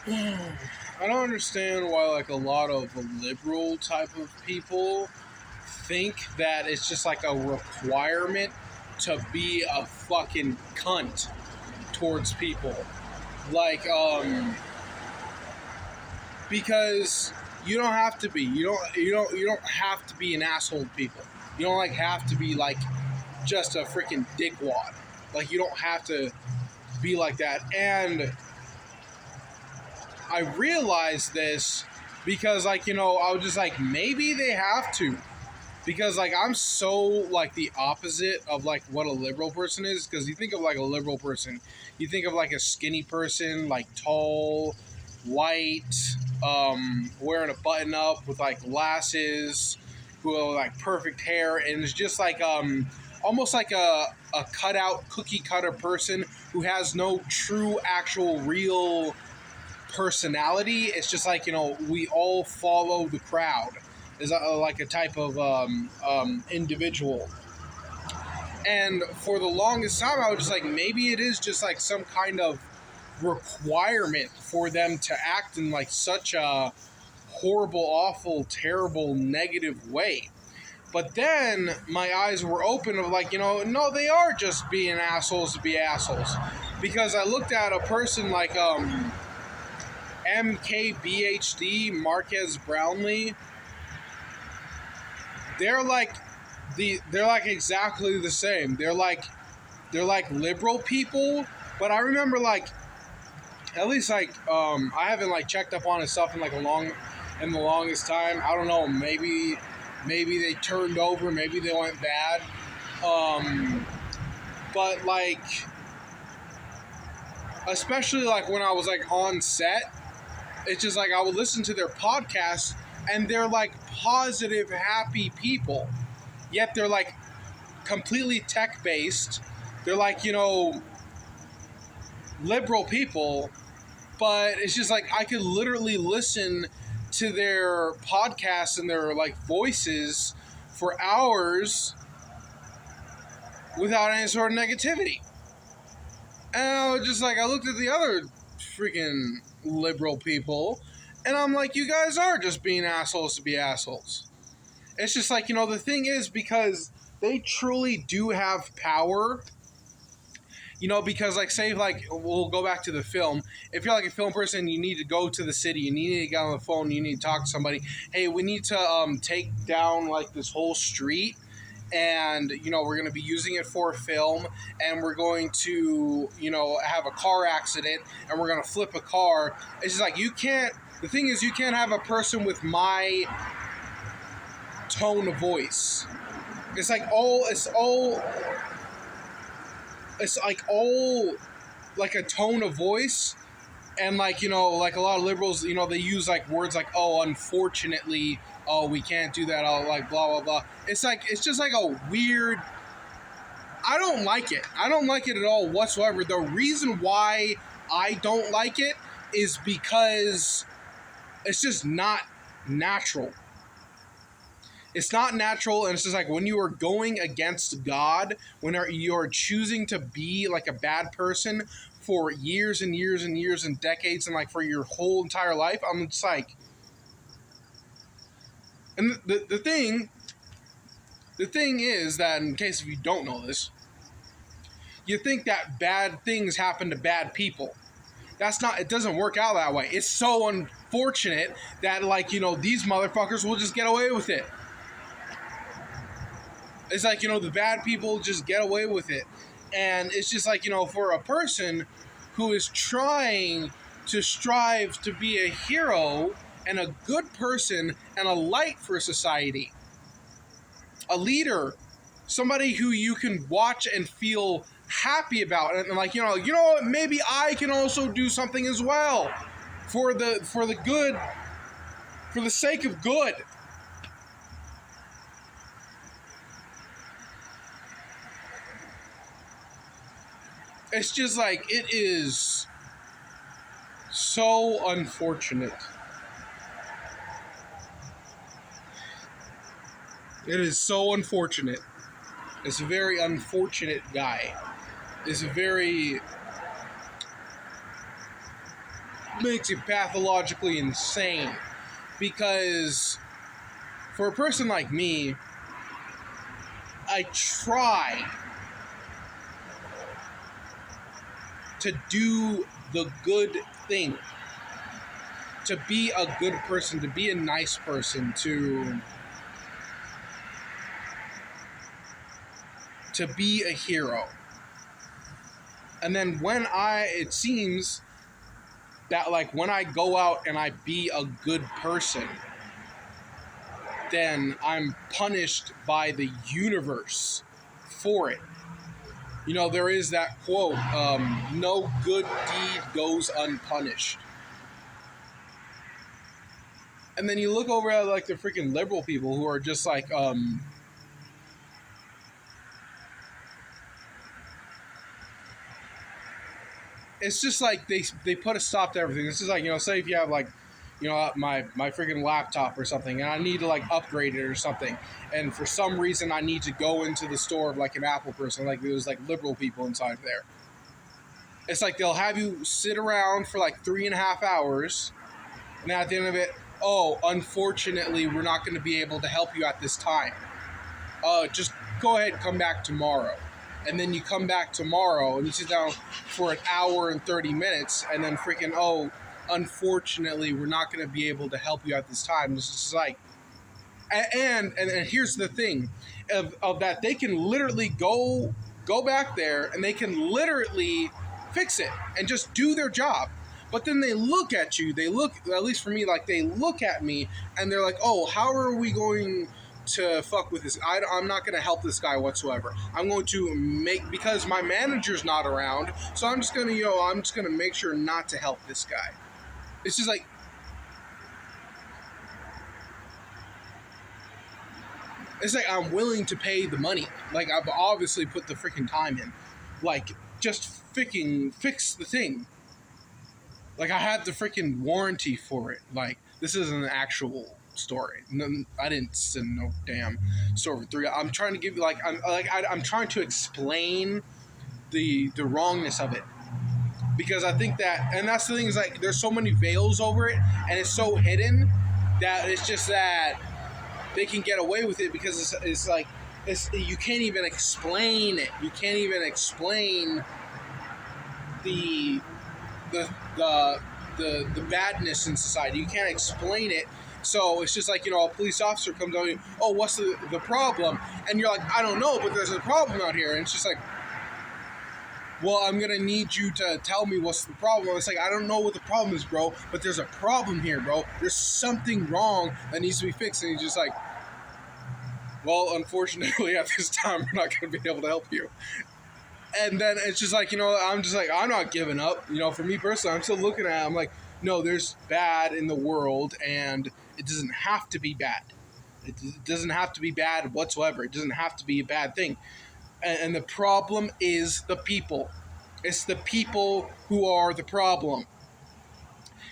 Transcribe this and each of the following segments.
I don't understand why like a lot of liberal type of people think that it's just like a requirement to be a fucking cunt towards people. Like, because you don't have to be. You don't have to be an asshole to people. You don't like have to be like just a freaking dickwad. Like you don't have to be like that. And I realized this because like, I was just like, maybe they have to. Because like I'm so like the opposite of like what a liberal person is. Because you think of like a liberal person, you think of like a skinny person, like tall, white, wearing a button up with like glasses, who have like perfect hair, and it's just like almost like a cutout cookie cutter person who has no true actual real personality. It's just like, we all follow the crowd. Is like a type of individual. And for the longest time, I was just like, maybe it is just like some kind of requirement for them to act in like such a horrible, awful, terrible, negative way. But then my eyes were open of like, no, they are just being assholes to be assholes. Because I looked at a person like MKBHD, Marquez Brownlee. They're like they're like exactly the same. They're like liberal people, but I remember like at least like I haven't like checked up on his stuff in the longest time. I don't know, maybe they turned over, maybe they went bad. But like especially like when I was like on set, it's just like I would listen to their podcasts and they're like positive, happy people. Yet they're like completely tech based. They're like, liberal people, but it's just like I could literally listen to their podcasts and their like voices for hours without any sort of negativity. And I was just like, I looked at the other freaking liberal people and I'm like, you guys are just being assholes to be assholes. It's just like, the thing is, because they truly do have power, because like, say, like, we'll go back to the film. If you're like a film person, you need to go to the city, you need to get on the phone, you need to talk to somebody. Hey, we need to take down like this whole street, and we're going to be using it for a film, and we're going to have a car accident, and we're going to flip a car. It's just like, you can't. The thing is, you can't have a person with my tone of voice. It's like all like a tone of voice. And like, like a lot of liberals, they use like words like, oh, unfortunately, oh, we can't do that, oh, like blah blah blah. It's like, it's just like a weird. I don't like it. I don't like it at all whatsoever. The reason why I don't like it is because it's just not natural. It's not natural, and it's just like when you are going against God, when you are choosing to be like a bad person for years and years and years and decades, and like for your whole entire life, I'm just like, and the thing is that, in case if you don't know this, you think that bad things happen to bad people. That's not. It doesn't work out that way. It's so unfortunate that like these motherfuckers will just get away with it. It's like, the bad people just get away with it. And it's just like, for a person who is trying to strive to be a hero and a good person and a light for society, a leader, somebody who you can watch and feel happy about, and like, what, maybe I can also do something as well for the good, for the sake of good. It's just like, it is so unfortunate. It is so unfortunate. It's a very unfortunate guy. It's a very... makes you pathologically insane. Because for a person like me, I try to do the good thing, to be a good person, to be a nice person, to be a hero. And then it seems that like when I go out and I be a good person, then I'm punished by the universe for it. You know, there is that quote, no good deed goes unpunished. And then you look over at like the freaking liberal people who are just like, it's just like they put a stop to everything. This is like, you know, say if you have like, you know, my freaking laptop or something, and I need to like upgrade it or something, and for some reason I need to go into the store of like an Apple person, like there's like liberal people inside there. It's like they'll have you sit around for like 3.5 hours, and at the end of it, oh, unfortunately, we're not going to be able to help you at this time. Just go ahead and come back tomorrow. And then you come back tomorrow and you sit down for an hour and 30 minutes and then freaking, oh, unfortunately, we're not going to be able to help you at this time. This is like, and here's the thing of that, they can literally go back there and they can literally fix it and just do their job. But then they look at you, at least for me, like they look at me and they're like, oh, how are we going to fuck with this? I'm not going to help this guy whatsoever. I'm going to because my manager's not around, so I'm just going to, make sure not to help this guy. It's just like, I'm willing to pay the money. Like, I've obviously put the freaking time in. Like, just freaking fix the thing. Like, I had the freaking warranty for it. Like, this isn't an actual story. I didn't send no damn story for 3. I'm trying to give you, I'm trying to explain the wrongness of it. Because I think that, and that's the thing, is like, there's so many veils over it, and it's so hidden that it's just that they can get away with it because it's like, you can't even explain it. You can't even explain the badness in society. You can't explain it. So it's just like, you know, a police officer comes out and, oh, what's the problem? And you're like, I don't know, but there's a problem out here. And it's just like, well, I'm going to need you to tell me what's the problem. It's like, I don't know what the problem is, bro, but there's a problem here, bro. There's something wrong that needs to be fixed. And he's just like, well, unfortunately, at this time, we're not going to be able to help you. And then it's just like, you know, I'm just like, I'm not giving up. You know, for me personally, I'm still looking at it. I'm like, no, there's bad in the world, and it doesn't have to be bad. It doesn't have to be bad whatsoever. It doesn't have to be a bad thing. And the problem is the people. It's the people who are the problem.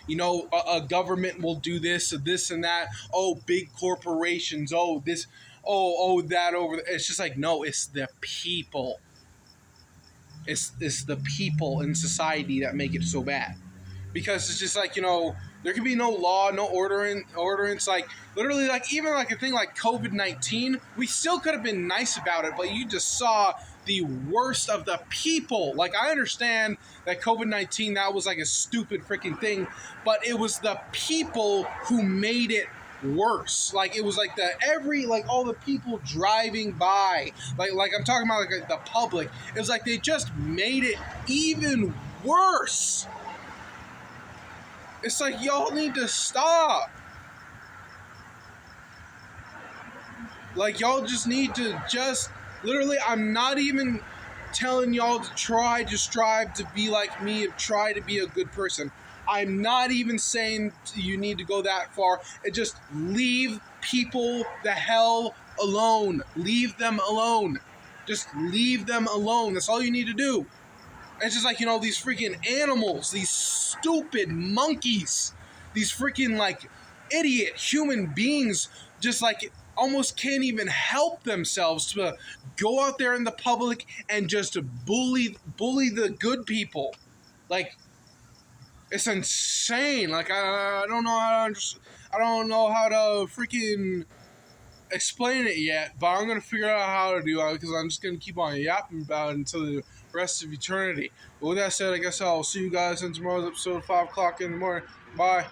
You know, a government will do this and that. Oh, big corporations. Oh, this. Oh, that over there. It's just like, no, it's the people. It's the people in society that make it so bad. Because it's just like, you know, there can be no law, no ordinance. Like, literally, like, even like a thing like COVID-19, we still could have been nice about it, but you just saw the worst of the people. Like, I understand that COVID-19, that was like a stupid freaking thing, but it was the people who made it worse. Like, it was like all the people driving by, like I'm talking about like the public. It was like they just made it even worse. It's like, y'all need to stop. Like, y'all just need to literally, I'm not even telling y'all to strive to be like me, try to be a good person. I'm not even saying you need to go that far. It just leave people the hell alone. Leave them alone. Just leave them alone. That's all you need to do. It's just like, you know, these freaking animals, these stupid monkeys, these freaking like idiot human beings just like almost can't even help themselves to go out there in the public and just bully the good people. Like, It's insane. Like I don't know how to I don't know how to freaking explain it yet, but I'm gonna figure out how to do it because I'm just gonna keep on yapping about it until the rest of eternity. But with that said, I guess I'll see you guys in tomorrow's episode, 5 o'clock in the morning. Bye.